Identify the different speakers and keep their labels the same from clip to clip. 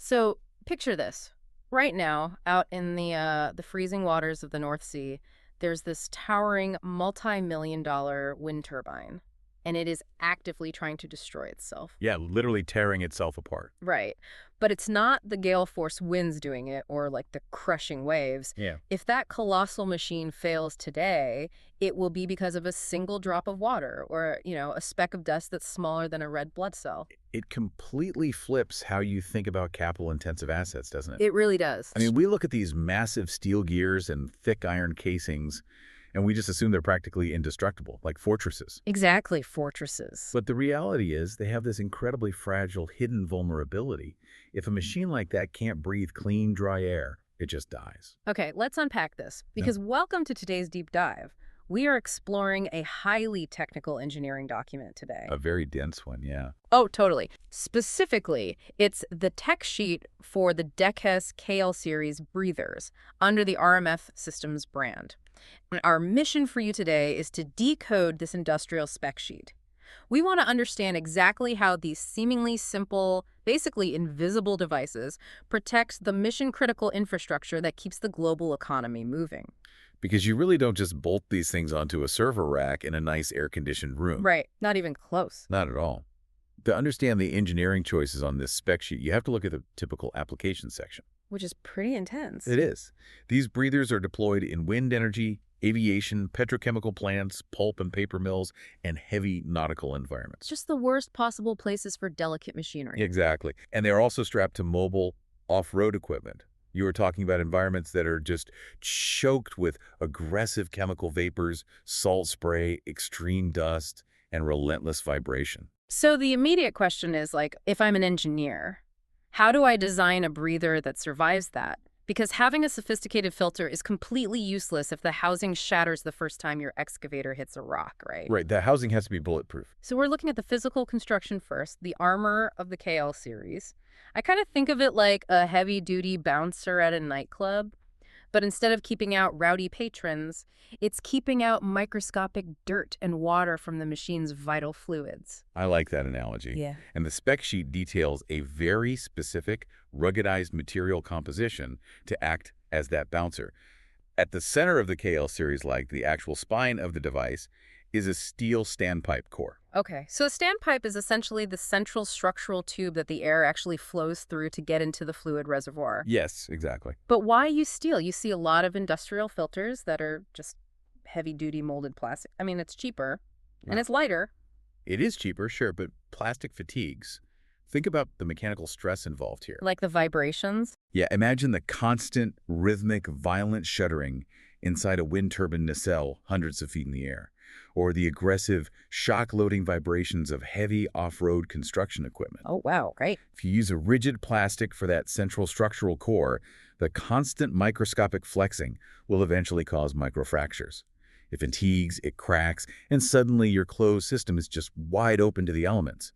Speaker 1: So picture this. Right now, out in the freezing waters of the North Sea, there's this towering multi-million-dollar wind turbine, and it is actively trying to destroy itself.
Speaker 2: Yeah, literally tearing itself apart.
Speaker 1: Right. But it's not the gale force winds doing it or like the crushing waves.
Speaker 2: Yeah.
Speaker 1: If that colossal machine fails today, it will be because of a single drop of water or, a speck of dust that's smaller than a red blood cell.
Speaker 2: It completely flips how you think about capital-intensive assets, doesn't it?
Speaker 1: It really does.
Speaker 2: I mean, we look at these massive steel gears and thick iron casings, and we just assume they're practically indestructible, like fortresses.
Speaker 1: Exactly, fortresses.
Speaker 2: But the reality is they have this incredibly fragile, hidden vulnerability. If a machine like that can't breathe clean, dry air, it just dies.
Speaker 1: Okay, let's unpack this, because welcome to today's deep dive. We are exploring a highly technical engineering document today.
Speaker 2: A very dense one, yeah.
Speaker 1: Oh, totally. Specifically, it's the tech sheet for the Desiccant KL series breathers under the RMF Systems brand. And our mission for you today is to decode this industrial spec sheet. We want to understand exactly how these seemingly simple, basically invisible devices protect the mission-critical infrastructure that keeps the global economy moving.
Speaker 2: Because you really don't just bolt these things onto a server rack in a nice air-conditioned room.
Speaker 1: Right. Not even close.
Speaker 2: Not at all. To understand the engineering choices on this spec sheet, you have to look at the typical application section.
Speaker 1: Which is pretty intense.
Speaker 2: It is. These breathers are deployed in wind energy, aviation, petrochemical plants, pulp and paper mills, and heavy nautical environments.
Speaker 1: Just the worst possible places for delicate machinery.
Speaker 2: Exactly. And they are also strapped to mobile off-road equipment. You are talking about environments that are just choked with aggressive chemical vapors, salt spray, extreme dust, and relentless vibration.
Speaker 1: So the immediate question is, if I'm an engineer, how do I design a breather that survives that? Because having a sophisticated filter is completely useless if the housing shatters the first time your excavator hits a rock, right?
Speaker 2: Right, the housing has to be bulletproof.
Speaker 1: So we're looking at the physical construction first, the armor of the KL series. I kind of think of it like a heavy-duty bouncer at a nightclub, but instead of keeping out rowdy patrons, it's keeping out microscopic dirt and water from the machine's vital fluids.
Speaker 2: I like that analogy.
Speaker 1: Yeah.
Speaker 2: And the spec sheet details a very specific, ruggedized material composition to act as that bouncer. At the center of the KL series, like the actual spine of the device, is a steel standpipe core.
Speaker 1: Okay, so a standpipe is essentially the central structural tube that the air actually flows through to get into the fluid reservoir.
Speaker 2: Yes, exactly.
Speaker 1: But why use steel? You see a lot of industrial filters that are just heavy-duty molded plastic. I mean, it's cheaper, and it's lighter.
Speaker 2: It is cheaper, sure, but plastic fatigues. Think about the mechanical stress involved here.
Speaker 1: Like the vibrations?
Speaker 2: Yeah, imagine the constant, rhythmic, violent shuddering inside a wind turbine nacelle hundreds of feet in the air, or the aggressive, shock-loading vibrations of heavy off-road construction equipment.
Speaker 1: Oh, wow, great.
Speaker 2: If you use a rigid plastic for that central structural core, the constant microscopic flexing will eventually cause microfractures. It fatigues, it cracks, and suddenly your closed system is just wide open to the elements.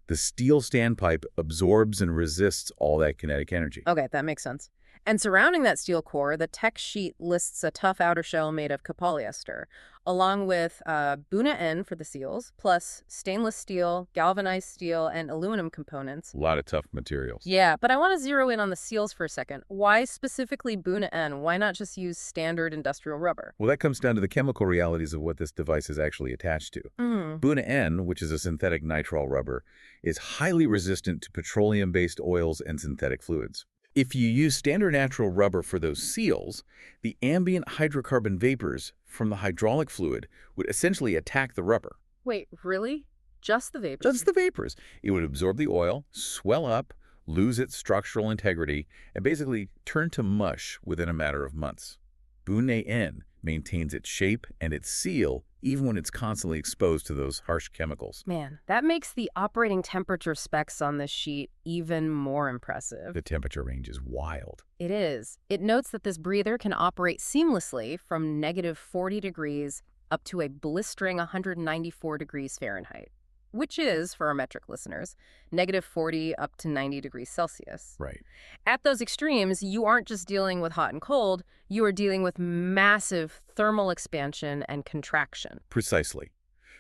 Speaker 2: The steel standpipe absorbs and resists all that kinetic energy.
Speaker 1: Okay, that makes sense. And surrounding that steel core, the tech sheet lists a tough outer shell made of copolyester, along with Buna N for the seals, plus stainless steel, galvanized steel, and aluminum components.
Speaker 2: A lot of tough materials.
Speaker 1: Yeah, but I want to zero in on the seals for a second. Why specifically Buna N? Why not just use standard industrial rubber?
Speaker 2: Well, that comes down to the chemical realities of what this device is actually attached to. Buna N, which is a synthetic nitrile rubber, is highly resistant to petroleum-based oils and synthetic fluids. If you use standard natural rubber for those seals, the ambient hydrocarbon vapors from the hydraulic fluid would essentially attack the rubber.
Speaker 1: Wait, really? Just the vapors?
Speaker 2: Just the vapors. It would absorb the oil, swell up, lose its structural integrity, and basically turn to mush within a matter of months. Buna N maintains its shape and its seal even when it's constantly exposed to those harsh chemicals.
Speaker 1: Man, that makes the operating temperature specs on this sheet even more impressive.
Speaker 2: The temperature range is wild.
Speaker 1: It is. It notes that this breather can operate seamlessly from -40 degrees up to a blistering 194 degrees Fahrenheit, which is, for our metric listeners, -40 up to 90 degrees Celsius.
Speaker 2: Right.
Speaker 1: At those extremes, you aren't just dealing with hot and cold, you are dealing with massive thermal expansion and contraction.
Speaker 2: Precisely.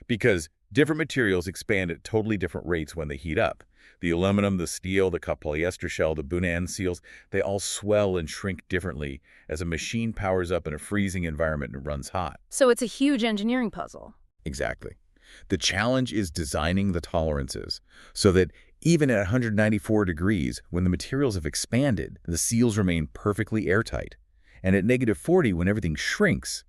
Speaker 2: Because different materials expand at totally different rates when they heat up. The aluminum, the steel, the polyester shell, the Buna seals, they all swell and shrink differently as a machine powers up in a freezing environment and runs hot.
Speaker 1: So it's a huge engineering puzzle.
Speaker 2: Exactly. The challenge is designing the tolerances so that even at 194 degrees, when the materials have expanded, the seals remain perfectly airtight. And at -40, when everything shrinks,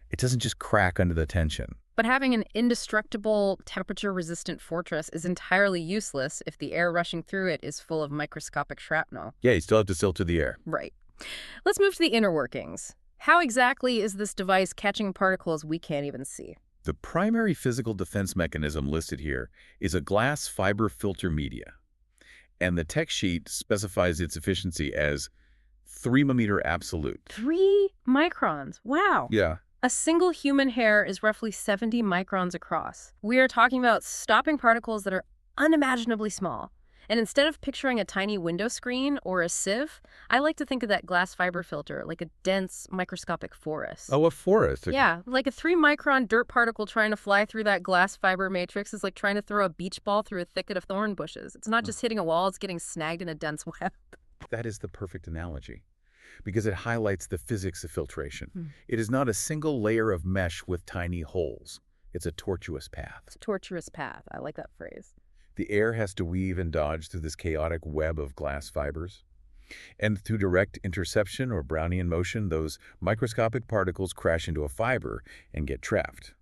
Speaker 2: it doesn't just crack under the tension.
Speaker 1: But having an indestructible, temperature-resistant fortress is entirely useless if the air rushing through it is full of microscopic shrapnel.
Speaker 2: Yeah, you still have to filter the air.
Speaker 1: Right. Let's move to the inner workings. How exactly is this device catching particles we can't even see?
Speaker 2: The primary physical defense mechanism listed here is a glass fiber filter media. And the tech sheet specifies its efficiency as 3 mm absolute.
Speaker 1: 3 microns. Wow.
Speaker 2: Yeah.
Speaker 1: A single human hair is roughly 70 microns across. We are talking about stopping particles that are unimaginably small. And instead of picturing a tiny window screen or a sieve, I like to think of that glass fiber filter like a dense microscopic forest.
Speaker 2: Oh, a forest.
Speaker 1: Yeah, like a 3-micron dirt particle trying to fly through that glass fiber matrix is like trying to throw a beach ball through a thicket of thorn bushes. It's not just hitting a wall, it's getting snagged in a dense web.
Speaker 2: That is the perfect analogy, because it highlights the physics of filtration. It is not a single layer of mesh with tiny holes. It's a tortuous path.
Speaker 1: It's a tortuous path. I like that phrase.
Speaker 2: The air has to weave and dodge through this chaotic web of glass fibers. And through direct interception or Brownian motion, those microscopic particles crash into a fiber and get trapped.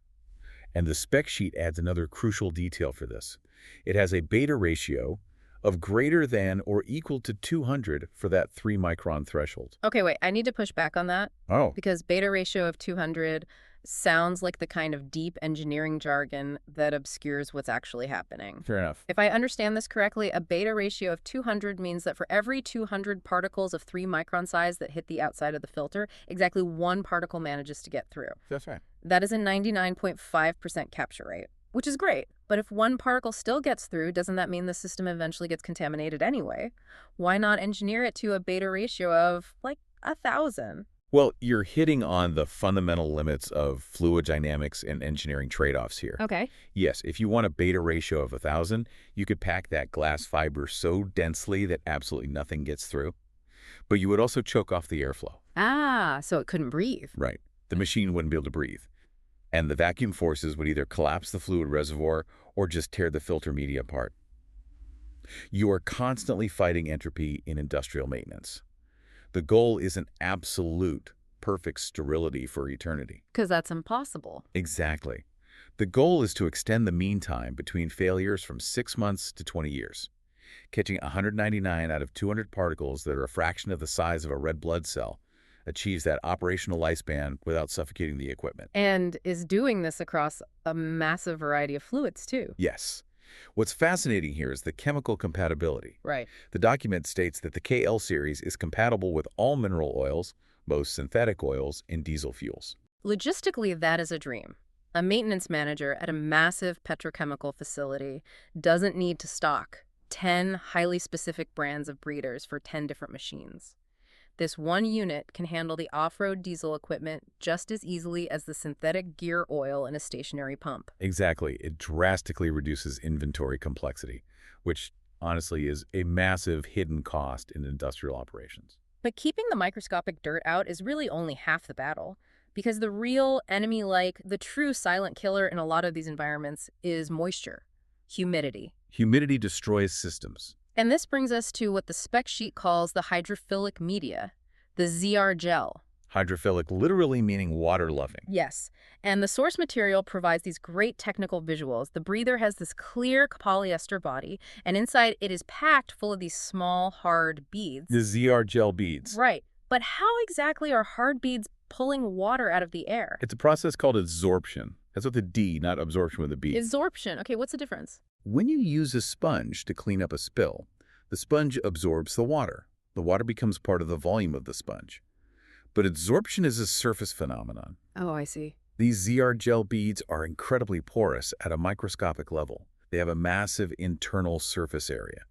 Speaker 2: And the spec sheet adds another crucial detail for this. It has a beta ratio of greater than or equal to 200 for that 3-micron threshold.
Speaker 1: Okay, wait, I need to push back on that.
Speaker 2: Oh.
Speaker 1: Because beta ratio of 200 sounds like the kind of deep engineering jargon that obscures what's actually happening.
Speaker 2: Fair enough.
Speaker 1: If I understand this correctly, a beta ratio of 200 means that for every 200 particles of 3-micron size that hit the outside of the filter, exactly 1 particle manages to get through.
Speaker 2: That's right.
Speaker 1: That is a 99.5% capture rate, which is great. But if 1 particle still gets through, doesn't that mean the system eventually gets contaminated anyway? Why not engineer it to a beta ratio of, like, 1,000?
Speaker 2: Well, you're hitting on the fundamental limits of fluid dynamics and engineering trade-offs here.
Speaker 1: Okay.
Speaker 2: Yes, if you want a beta ratio of 1,000, you could pack that glass fiber so densely that absolutely nothing gets through. But you would also choke off the airflow.
Speaker 1: Ah, so it couldn't breathe.
Speaker 2: Right. The machine wouldn't be able to breathe. And the vacuum forces would either collapse the fluid reservoir or just tear the filter media apart. You are constantly fighting entropy in industrial maintenance. The goal is an absolute, perfect sterility for eternity.
Speaker 1: Because that's impossible.
Speaker 2: Exactly. The goal is to extend the mean time between failures from 6 months to 20 years, catching 199 out of 200 particles that are a fraction of the size of a red blood cell achieves that operational lifespan without suffocating the equipment.
Speaker 1: And is doing this across a massive variety of fluids, too.
Speaker 2: Yes. What's fascinating here is the chemical compatibility.
Speaker 1: Right.
Speaker 2: The document states that the KL series is compatible with all mineral oils, most synthetic oils, and diesel fuels.
Speaker 1: Logistically, that is a dream. A maintenance manager at a massive petrochemical facility doesn't need to stock 10 highly specific brands of breeders for 10 different machines. This one unit can handle the off-road diesel equipment just as easily as the synthetic gear oil in a stationary pump.
Speaker 2: Exactly. It drastically reduces inventory complexity, which honestly is a massive hidden cost in industrial operations.
Speaker 1: But keeping the microscopic dirt out is really only half the battle, because the real enemy, like the true silent killer in a lot of these environments, is moisture, humidity.
Speaker 2: Humidity destroys systems.
Speaker 1: And this brings us to what the spec sheet calls the hydrophilic media, the ZR gel.
Speaker 2: Hydrophilic literally meaning water-loving.
Speaker 1: Yes, and the source material provides these great technical visuals. The breather has this clear polyester body, and inside it is packed full of these small, hard beads.
Speaker 2: The ZR gel beads.
Speaker 1: Right, but how exactly are hard beads pulling water out of the air?
Speaker 2: It's a process called adsorption. That's with a D, not absorption with a B.
Speaker 1: Adsorption. Okay, what's the difference?
Speaker 2: When you use a sponge to clean up a spill, the sponge absorbs the water. The water becomes part of the volume of the sponge. But adsorption is a surface phenomenon.
Speaker 1: Oh, I see.
Speaker 2: These ZR gel beads are incredibly porous at a microscopic level. They have a massive internal surface area.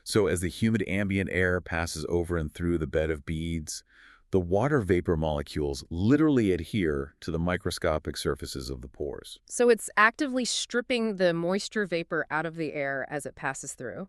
Speaker 2: So as the humid ambient air passes over and through the bed of beads, the water vapor molecules literally adhere to the microscopic surfaces of the pores.
Speaker 1: So it's actively stripping the moisture vapor out of the air as it passes through.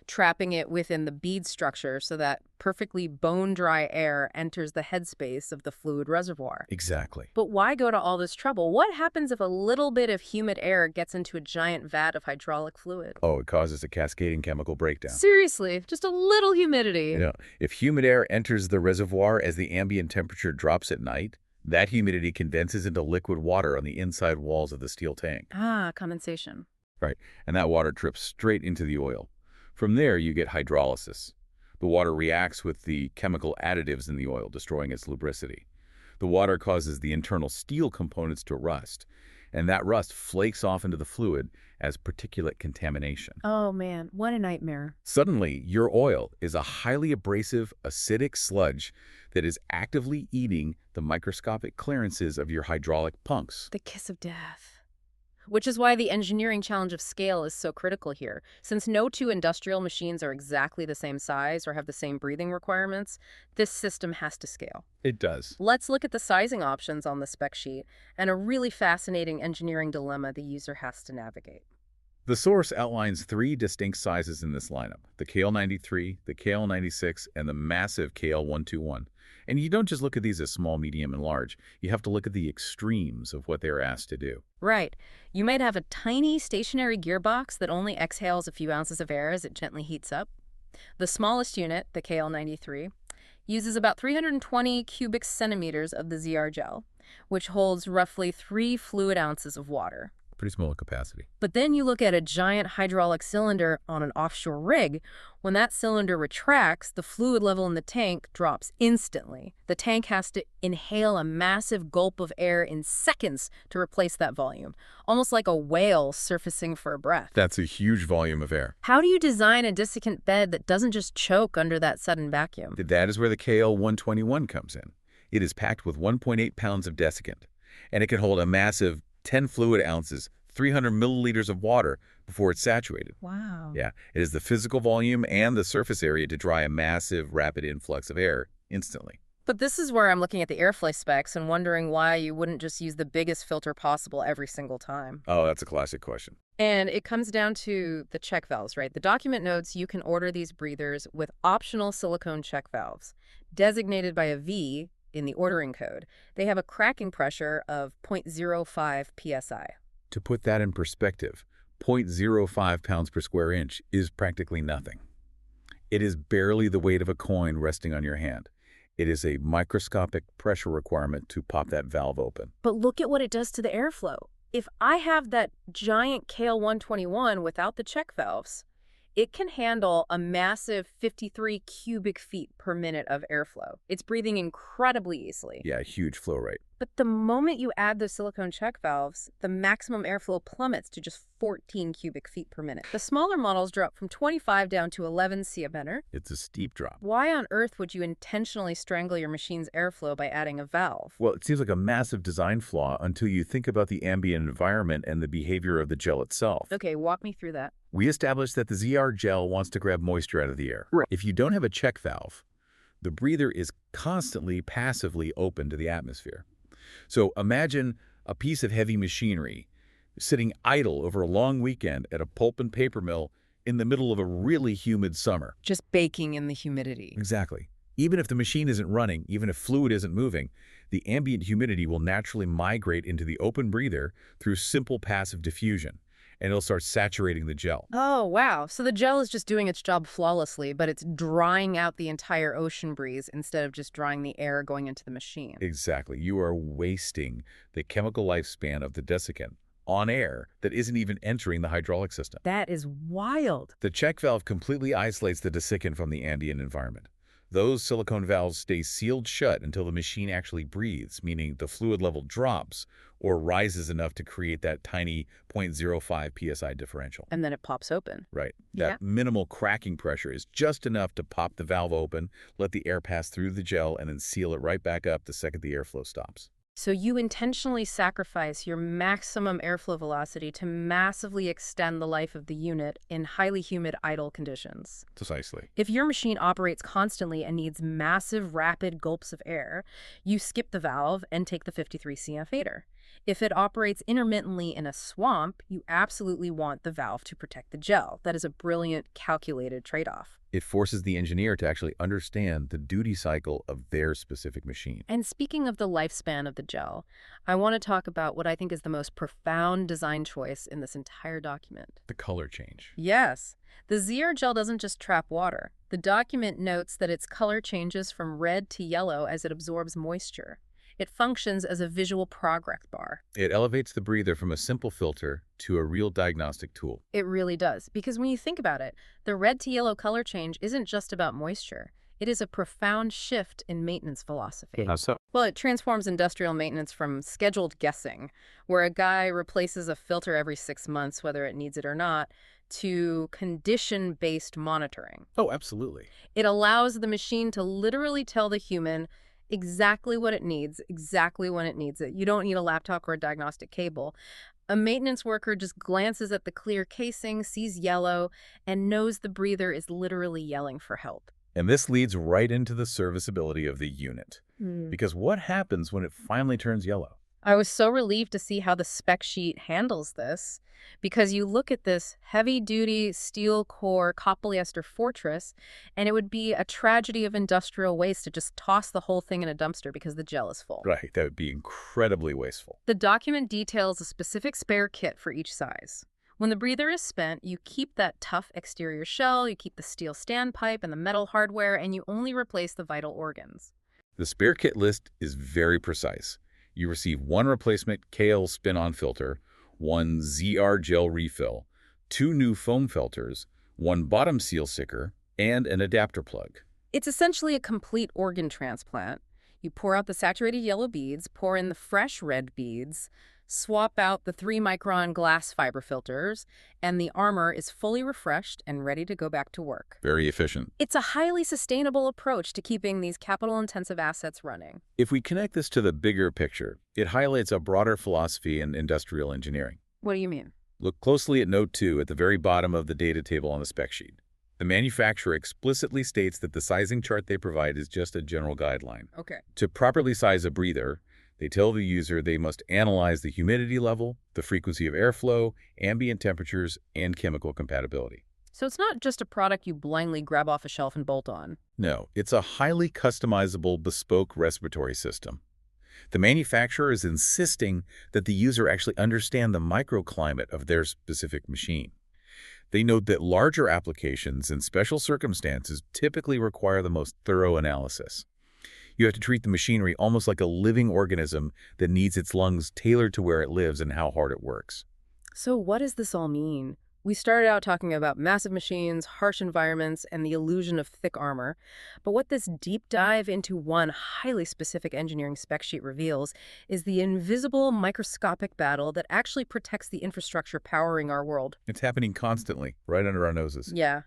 Speaker 1: trapping it within the bead structure so that perfectly bone-dry air enters the headspace of the fluid reservoir.
Speaker 2: Exactly.
Speaker 1: But why go to all this trouble? What happens if a little bit of humid air gets into a giant vat of hydraulic fluid?
Speaker 2: Oh, it causes a cascading chemical breakdown.
Speaker 1: Seriously, just a little humidity.
Speaker 2: You know, if humid air enters the reservoir as the ambient temperature drops at night, that humidity condenses into liquid water on the inside walls of the steel tank.
Speaker 1: Ah, condensation.
Speaker 2: Right, and that water drips straight into the oil. From there, you get hydrolysis. The water reacts with the chemical additives in the oil, destroying its lubricity. The water causes the internal steel components to rust, and that rust flakes off into the fluid as particulate contamination.
Speaker 1: Oh man, what a nightmare.
Speaker 2: Suddenly, your oil is a highly abrasive, acidic sludge that is actively eating the microscopic clearances of your hydraulic punks.
Speaker 1: The kiss of death. Which is why the engineering challenge of scale is so critical here. Since no two industrial machines are exactly the same size or have the same breathing requirements, this system has to scale.
Speaker 2: It does.
Speaker 1: Let's look at the sizing options on the spec sheet and a really fascinating engineering dilemma the user has to navigate.
Speaker 2: The source outlines 3 distinct sizes in this lineup, the KL93, the KL96, and the massive KL121. And you don't just look at these as small, medium, and large. You have to look at the extremes of what they're asked to do.
Speaker 1: Right. You might have a tiny stationary gearbox that only exhales a few ounces of air as it gently heats up. The smallest unit, the KL93, uses about 320 cubic centimeters of the ZR gel, which holds roughly 3 fluid ounces of water.
Speaker 2: Pretty small capacity.
Speaker 1: But then you look at a giant hydraulic cylinder on an offshore rig. When that cylinder retracts, the fluid level in the tank drops instantly. The tank has to inhale a massive gulp of air in seconds to replace that volume, almost like a whale surfacing for a breath.
Speaker 2: That's a huge volume of air.
Speaker 1: How do you design a desiccant bed that doesn't just choke under that sudden vacuum?
Speaker 2: That is where the KL121 comes in. It is packed with 1.8 pounds of desiccant, and it can hold a massive 10 fluid ounces, 300 milliliters of water before it's saturated.
Speaker 1: Wow.
Speaker 2: Yeah, it is the physical volume and the surface area to dry a massive, rapid influx of air instantly.
Speaker 1: But this is where I'm looking at the airflow specs and wondering why you wouldn't just use the biggest filter possible every single time.
Speaker 2: Oh, that's a classic question.
Speaker 1: And it comes down to the check valves, right? The document notes you can order these breathers with optional silicone check valves, designated by a V in the ordering code. They have a cracking pressure of 0.05 psi.
Speaker 2: To put that in perspective, 0.05 pounds per square inch is practically nothing. It is barely the weight of a coin resting on your hand. It is a microscopic pressure requirement to pop that valve open.
Speaker 1: But look at what it does to the airflow. If I have that giant KL121 without the check valves, it can handle a massive 53 cubic feet per minute of airflow. It's breathing incredibly easily.
Speaker 2: Yeah, huge flow rate.
Speaker 1: But the moment you add those silicone check valves, the maximum airflow plummets to just 14 cubic feet per minute. The smaller models drop from 25 down to 11 cm.
Speaker 2: It's a steep drop.
Speaker 1: Why on earth would you intentionally strangle your machine's airflow by adding a valve?
Speaker 2: Well, it seems like a massive design flaw until you think about the ambient environment and the behavior of the gel itself.
Speaker 1: Okay, walk me through that.
Speaker 2: We established that the ZR gel wants to grab moisture out of the air.
Speaker 1: Right.
Speaker 2: If you don't have a check valve, the breather is constantly passively open to the atmosphere. So imagine a piece of heavy machinery sitting idle over a long weekend at a pulp and paper mill in the middle of a really humid summer.
Speaker 1: Just baking in the humidity.
Speaker 2: Exactly. Even if the machine isn't running, even if fluid isn't moving, the ambient humidity will naturally migrate into the open breather through simple passive diffusion, and it'll start saturating the gel.
Speaker 1: Oh, wow. So the gel is just doing its job flawlessly, but it's drying out the entire ocean breeze instead of just drying the air going into the machine.
Speaker 2: Exactly. You are wasting the chemical lifespan of the desiccant on air that isn't even entering the hydraulic system.
Speaker 1: That is wild.
Speaker 2: The check valve completely isolates the desiccant from the ambient environment. Those silicone valves stay sealed shut until the machine actually breathes, meaning the fluid level drops or rises enough to create that tiny 0.05 psi differential.
Speaker 1: And then it pops open.
Speaker 2: Right. That minimal cracking pressure is just enough to pop the valve open, let the air pass through the gel, and then seal it right back up the second the airflow stops.
Speaker 1: So you intentionally sacrifice your maximum airflow velocity to massively extend the life of the unit in highly humid idle conditions.
Speaker 2: Precisely.
Speaker 1: If your machine operates constantly and needs massive, rapid gulps of air, you skip the valve and take the 53 cm fader. If it operates intermittently in a swamp, you absolutely want the valve to protect the gel. That is a brilliant, calculated trade-off.
Speaker 2: It forces the engineer to actually understand the duty cycle of their specific machine.
Speaker 1: And speaking of the lifespan of the gel, I want to talk about what I think is the most profound design choice in this entire document.
Speaker 2: The color change.
Speaker 1: Yes, the ZR gel doesn't just trap water. The document notes that its color changes from red to yellow as it absorbs moisture. It functions as a visual progress bar.
Speaker 2: It elevates the breather from a simple filter to a real diagnostic tool.
Speaker 1: It really does, because when you think about it, the red to yellow color change isn't just about moisture. It is a profound shift in maintenance philosophy.
Speaker 2: How so?
Speaker 1: Well, it transforms industrial maintenance from scheduled guessing, where a guy replaces a filter every 6 months, whether it needs it or not, to condition-based monitoring.
Speaker 2: Oh, absolutely.
Speaker 1: It allows the machine to literally tell the human exactly what it needs, exactly when it needs it. You don't need a laptop or a diagnostic cable. A maintenance worker just glances at the clear casing, sees yellow, and knows the breather is literally yelling for help.
Speaker 2: And this leads right into the serviceability of the unit. Because what happens when it finally turns yellow?
Speaker 1: I was so relieved to see how the spec sheet handles this, because you look at this heavy-duty steel core copolyester fortress, and it would be a tragedy of industrial waste to just toss the whole thing in a dumpster because the gel is full.
Speaker 2: Right, that would be incredibly wasteful.
Speaker 1: The document details a specific spare kit for each size. When the breather is spent, you keep that tough exterior shell, you keep the steel standpipe and the metal hardware, and you only replace the vital organs.
Speaker 2: The spare kit list is very precise. You receive one replacement KL spin-on filter, one ZR gel refill, 2 new foam filters, one bottom seal sticker, and an adapter plug.
Speaker 1: It's essentially a complete organ transplant. You pour out the saturated yellow beads, pour in the fresh red beads, swap out the 3-micron glass fiber filters, and the armor is fully refreshed and ready to go back to work.
Speaker 2: Very efficient.
Speaker 1: It's a highly sustainable approach to keeping these capital-intensive assets running.
Speaker 2: If we connect this to the bigger picture, it highlights a broader philosophy in industrial engineering.
Speaker 1: What do you mean?
Speaker 2: Look closely at Note 2 at the very bottom of the data table on the spec sheet. The manufacturer explicitly states that the sizing chart they provide is just a general guideline.
Speaker 1: Okay.
Speaker 2: To properly size a breather, they tell the user they must analyze the humidity level, the frequency of airflow, ambient temperatures, and chemical compatibility.
Speaker 1: So it's not just a product you blindly grab off a shelf and bolt on.
Speaker 2: No, it's a highly customizable, bespoke respiratory system. The manufacturer is insisting that the user actually understand the microclimate of their specific machine. They note that larger applications and special circumstances typically require the most thorough analysis. You have to treat the machinery almost like a living organism that needs its lungs tailored to where it lives and how hard it works.
Speaker 1: So what does this all mean? We started out talking about massive machines, harsh environments, and the illusion of thick armor. But what this deep dive into one highly specific engineering spec sheet reveals is the invisible microscopic battle that actually protects the infrastructure powering our world.
Speaker 2: It's happening constantly, right under our noses.
Speaker 1: Yeah.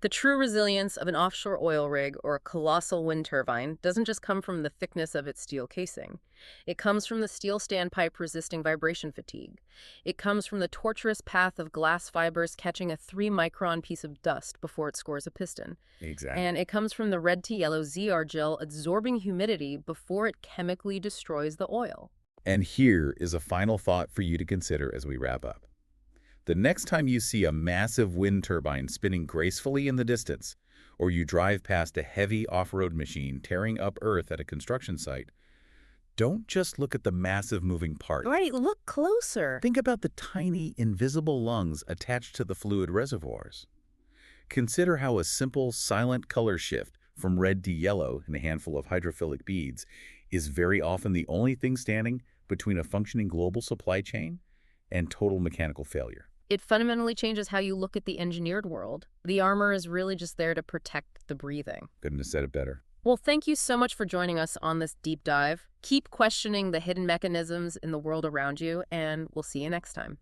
Speaker 1: The true resilience of an offshore oil rig or a colossal wind turbine doesn't just come from the thickness of its steel casing. It comes from the steel standpipe resisting vibration fatigue. It comes from the tortuous path of glass fibers catching a 3-micron piece of dust before it scores a piston.
Speaker 2: Exactly.
Speaker 1: And it comes from the red to yellow ZR gel absorbing humidity before it chemically destroys the oil.
Speaker 2: And here is a final thought for you to consider as we wrap up. The next time you see a massive wind turbine spinning gracefully in the distance, or you drive past a heavy off-road machine tearing up earth at a construction site, don't just look at the massive moving part.
Speaker 1: Right, look closer.
Speaker 2: Think about the tiny, invisible lungs attached to the fluid reservoirs. Consider how a simple, silent color shift from red to yellow in a handful of hydrophilic beads is very often the only thing standing between a functioning global supply chain and total mechanical failure.
Speaker 1: It fundamentally changes how you look at the engineered world. The armor is really just there to protect the breathing.
Speaker 2: Couldn't have said it better.
Speaker 1: Well, thank you so much for joining us on this deep dive. Keep questioning the hidden mechanisms in the world around you, and we'll see you next time.